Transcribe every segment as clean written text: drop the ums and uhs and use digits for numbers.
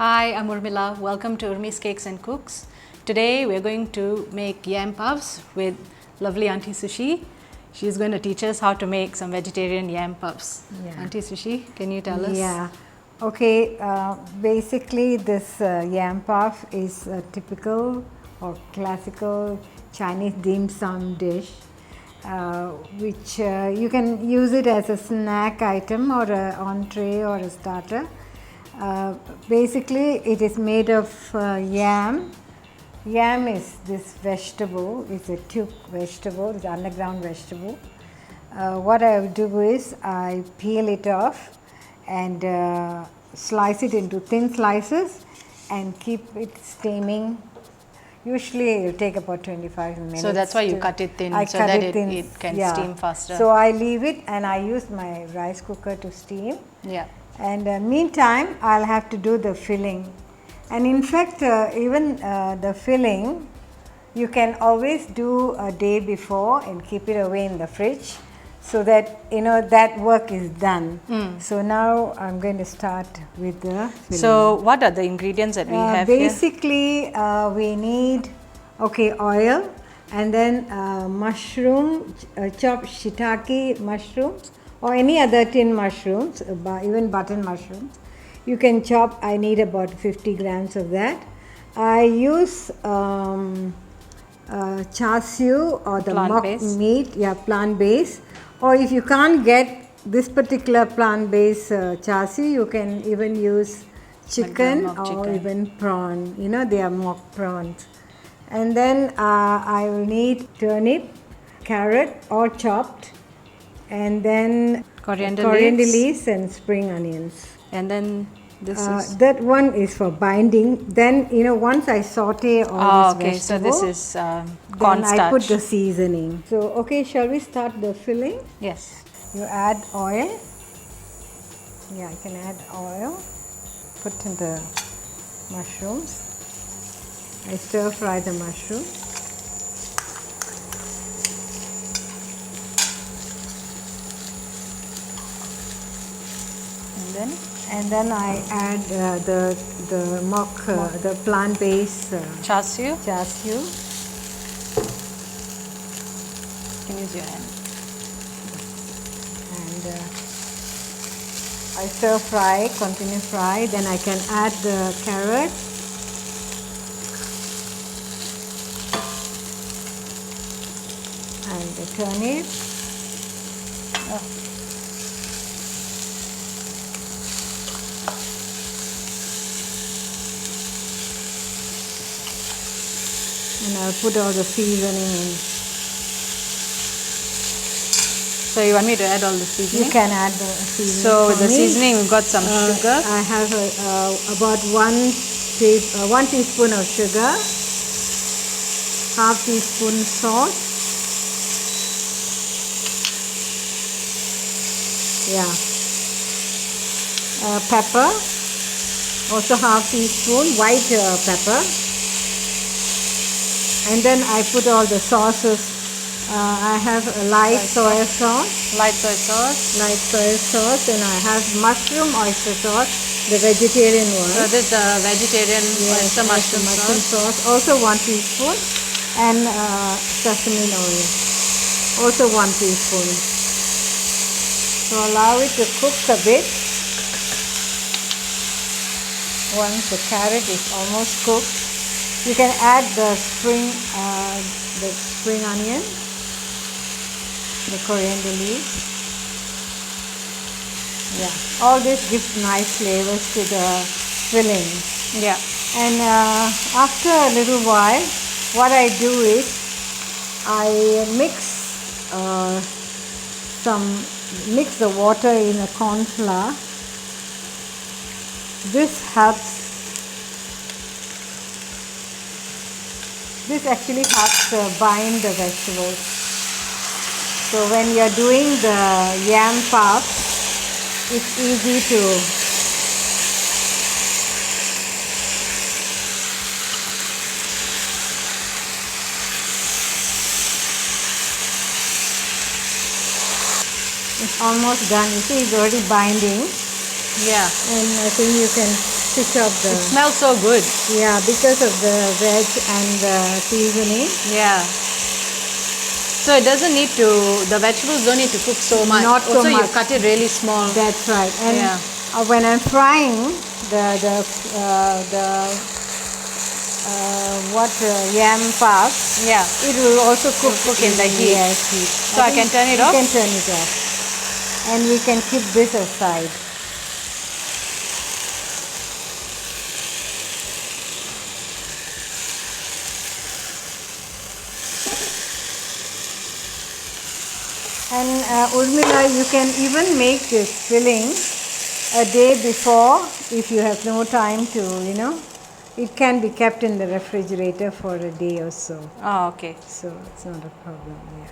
Hi, I'm Urmila. Welcome to Urmi's Cakes and Cooks. Today we're going to make yam puffs with lovely Auntie Sushi. She's going to teach us how to make some vegetarian yam puffs. Yeah. Auntie Sushi, can you tell us? Yeah. Okay, basically this yam puff is a typical or classical Chinese dim sum dish, which you can use it as a snack item or an entree or a starter. Basically it is made of yam. Yam is this vegetable, it's a tube vegetable, it's an underground vegetable. What I do is I peel it off and slice it into thin slices and keep it steaming. Usually it will take about 25 minutes. So that's why you cut it thin, so that it can steam faster. So I leave it and I use my rice cooker to steam. Yeah. And meantime I'll have to do the filling. And in fact even the filling you can always do a day before and keep it away in the fridge, so that you know that work is done. So now I'm going to start with the filling. So what are the ingredients that we have here? Basically we need oil, and then mushroom, chopped shiitake mushrooms or any other tin mushrooms, even button mushrooms. You can chop. I need about 50 grams of that. I use char siew or the mock meat, plant based. Or if you can't get this particular plant based char siew, you can even use chicken or even prawn. You know, they are mock prawns. And then I will need turnip, carrot or chopped, and then coriander leaves and spring onions. And then this is that one is for binding. Then you know, once I saute all these vegetables, so this is cornstarch. Then I put the seasoning. So shall we start the filling? Yes. You add oil. Yeah, you can add oil. Put in the mushrooms. I stir fry the mushrooms. And then I add the mock, the plant-based char siew. You can use your hand. And I stir fry, continue fry. Then I can add the carrot. And the turnip. And I'll put all the seasoning in. So you want me to add all the seasoning? You can add the seasoning. So with the seasoning, we've got some sugar. I have about one teaspoon of sugar, half teaspoon salt. Pepper, also half teaspoon white pepper. And then I put all the sauces. I have a light soy sauce, and I have mushroom oyster sauce, the vegetarian one. So this is the vegetarian oyster mushroom sauce. Also 1 teaspoon, and sesame oil, also 1 teaspoon. So allow it to cook a bit. Once the carrot is almost cooked, you can add the spring onion, the coriander leaves. All this gives nice flavors to the filling. And after a little while, what I do is I mix the water in a corn flour. This actually helps bind the vegetables. So when you're doing the yam puffs, it's easy to It's almost done. You see, it's already binding. Yeah. And I think you can switch off the. It smells so good. Yeah, because of the veg and the seasoning. Yeah. So it doesn't need to, the vegetables don't need to cook so much. Not so also much. you cut it really small. That's right. And Yeah. when I'm frying yam puffs, Yeah. it will also cook in the heat. Yes, heat. So I can turn it off? You can turn it off. And we can keep this aside. And Urmila, you can even make this filling a day before if you have no time to, It can be kept in the refrigerator for a day or so. Oh, okay. So it's not a problem, yeah.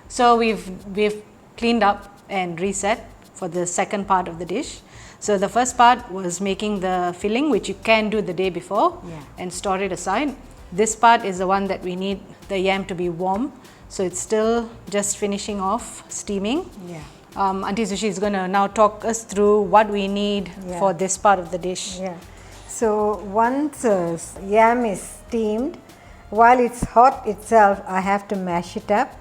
So we've cleaned up and reset for the second part of the dish. So the first part was making the filling, which you can do the day before and store it aside. This part is the one that we need the yam to be warm. So it's still just finishing off steaming. Yeah. Auntie Sushi is going to now talk us through what we need for this part of the dish. Yeah. So once yam is steamed, while it's hot itself, I have to mash it up.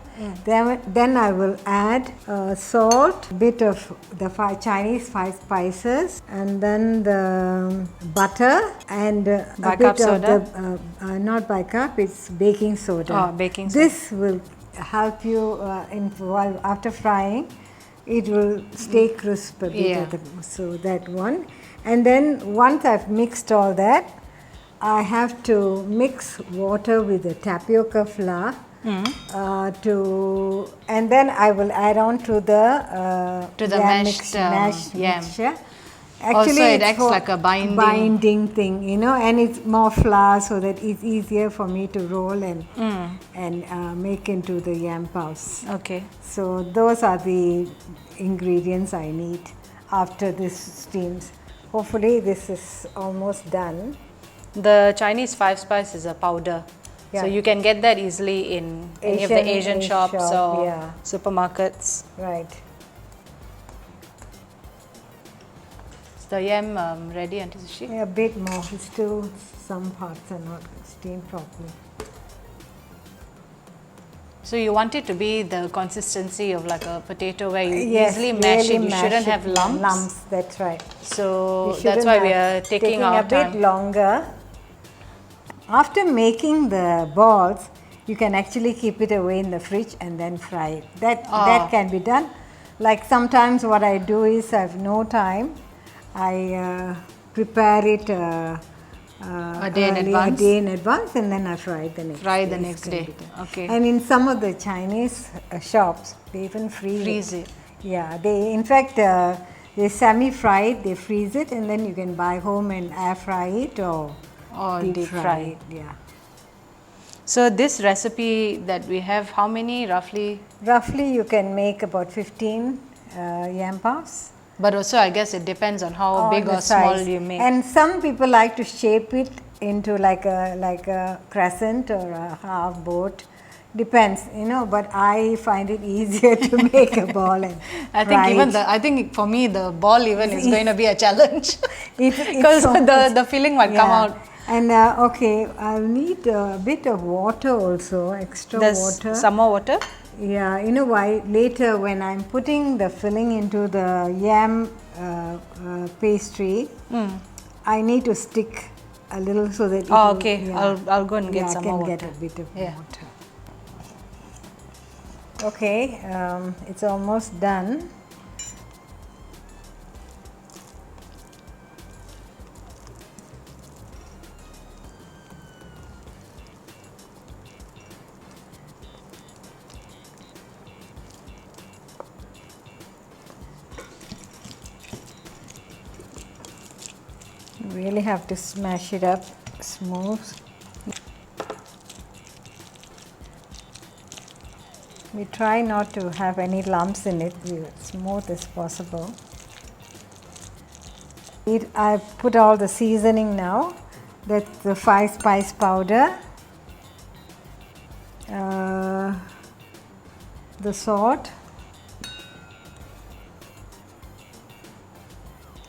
Then I will add salt, bit of the Chinese 5 spices, and then the butter and a bit of the not bicarb, it's baking soda. Oh, baking soda. This will help you while after frying. It will stay crisp a bit. So that one, and then once I've mixed all that, I have to mix water with the tapioca flour. And then I will add on to the mashed yam. mixture. Actually, also it acts like a binding thing, and it's more flour so that it's easier for me to roll and make into the yam puffs. Okay. So those are the ingredients I need after this steams. Hopefully this is almost done. The Chinese 5 spice is a powder. So you can get that easily in any of the Asian shops or supermarkets. Right. Is the yam ready, Auntie Sushi? Yeah, a bit more. Still some parts are not steamed properly. So you want it to be the consistency of like a potato where you easily mash it. You shouldn't have lumps. Lumps, that's right. So that's why we are taking our time. A bit longer. After making the balls, you can actually keep it away in the fridge and then fry it. That can be done. Like sometimes what I do is I have no time. I prepare it a day in advance, and then I fry it the next day. Fry the next day. Okay. And in some of the Chinese shops, they even freeze it. Yeah, they in fact they semi-fry it, they freeze it, and then you can buy home and air fry it or deep fry it. Yeah. So this recipe that we have, how many roughly? Roughly you can make about 15 yam puffs. But also I guess it depends on how big or small you make. And some people like to shape it into like a crescent or a half boat. Depends, but I find it easier to make a ball and I think for me the ball even is going to be a challenge because the filling might come out. And I'll need a bit of water also, extra water. Some more water? Yeah, you know why? Later when I'm putting the filling into the yam pastry, I need to stick a little so that I'll go and get some more water. I can get a bit of water. Okay, it's almost done. Really have to smash it up smooth. We try not to have any lumps in it, smooth as possible. I put all the seasoning now. That's the 5 spice powder, the salt,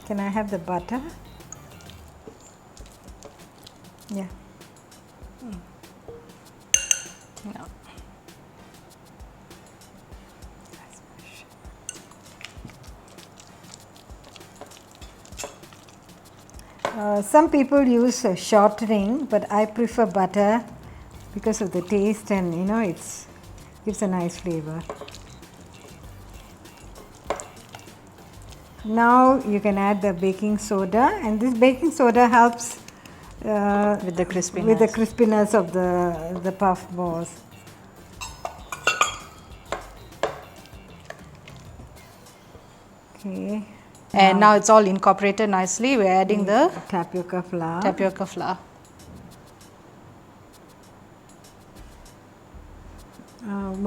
Can I have the butter? Yeah. Yeah. Some people use shortening, but I prefer butter because of the taste, and you know, it's gives a nice flavor. Now you can add the baking soda, and this baking soda helps with the crispiness of the puff balls. Okay. And now it's all incorporated nicely. We're adding the tapioca flour. Tapioca flour.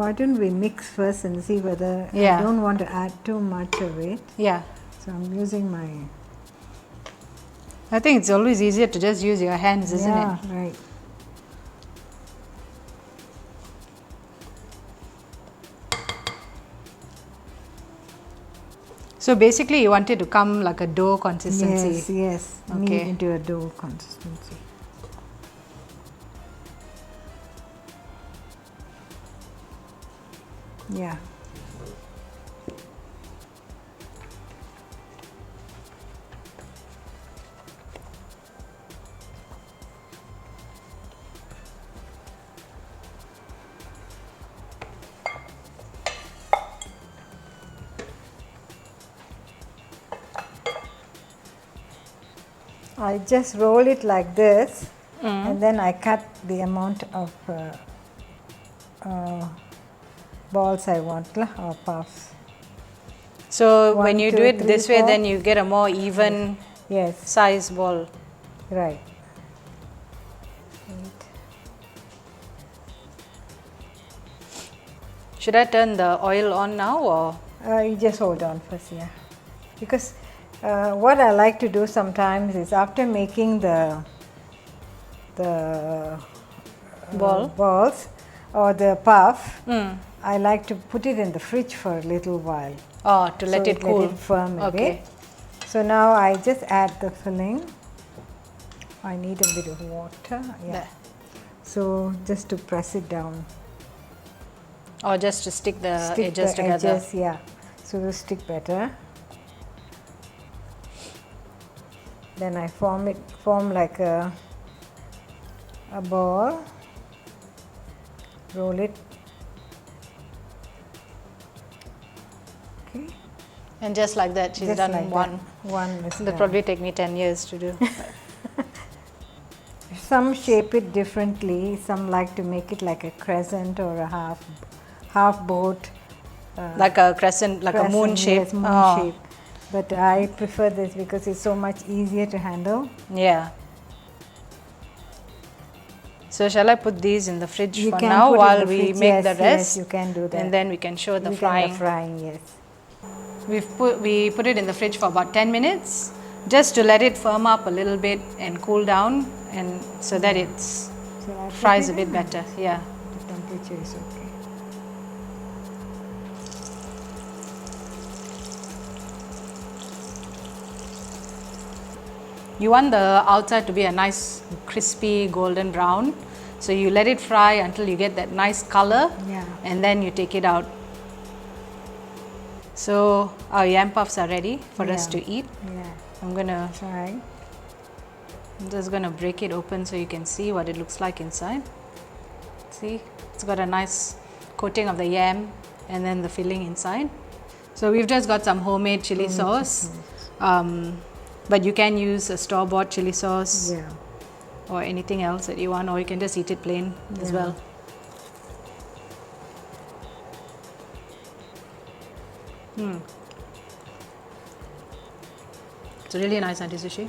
Why don't we mix first and see whether Yeah. I don't want to add too much of it. Yeah. So I'm using my. I think it's always easier to just use your hands, isn't it? Yeah, right. So basically you want it to come like a dough consistency. Yes, yes. Okay. Knead into a dough consistency. Yeah. I just roll it like this, and then I cut the amount of balls I want, or puffs. So 1, when you 2, do it 3, this way, 4. then you get a more even Yes, size ball. right. Should I turn the oil on now, or? You just hold on first, yeah. Because what I like to do sometimes is after making the balls or the puff, I like to put it in the fridge for a little while. Oh, to let it cool. Let it firm a Okay. bit. So now I just add the filling. I need a bit of water. Yeah. There. So just to press it down. Or just to stick the Stick edges the together. edges, yeah. So it'll stick better. Then I form like a ball. Roll it. Okay. And just like that, she's Just done like one. that. One is It'll done. probably take me 10 years to do. Some shape it differently. Some like to make it like a crescent or a half boat. Like a crescent, like a moon shape. Yes, moon Oh, shape. But I prefer this because it's so much easier to handle. yeah. So shall I put these in the fridge You for can now put it in while the we fridge. make Yes, the rest? Yes, you can do that. And then we can show the You can frying. the frying, yes. We put it in the fridge for about 10 minutes just to let it firm up a little bit and cool down, and so that it So I put fries it a bit in. better. Yeah. The temperature is okay. You want the outside to be a nice crispy golden brown. So you let it fry until you get that nice color, Yeah. and then you take it out. So our yam puffs are ready for us Yeah. to eat. Yeah. I'm just gonna break it open so you can see what it looks like inside. See, it's got a nice coating of the yam and then the filling inside. So we've just got some homemade chili sauce, but you can use a store-bought chili sauce. Yeah. Or anything else that you want, or you can just eat it plain as Yeah. well. It's really nice, Auntie Sushi.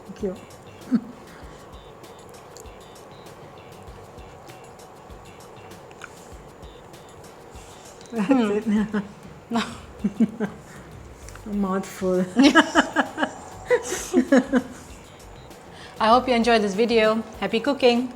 Thank you. That's it now. A mouthful. I hope you enjoyed this video. Happy cooking!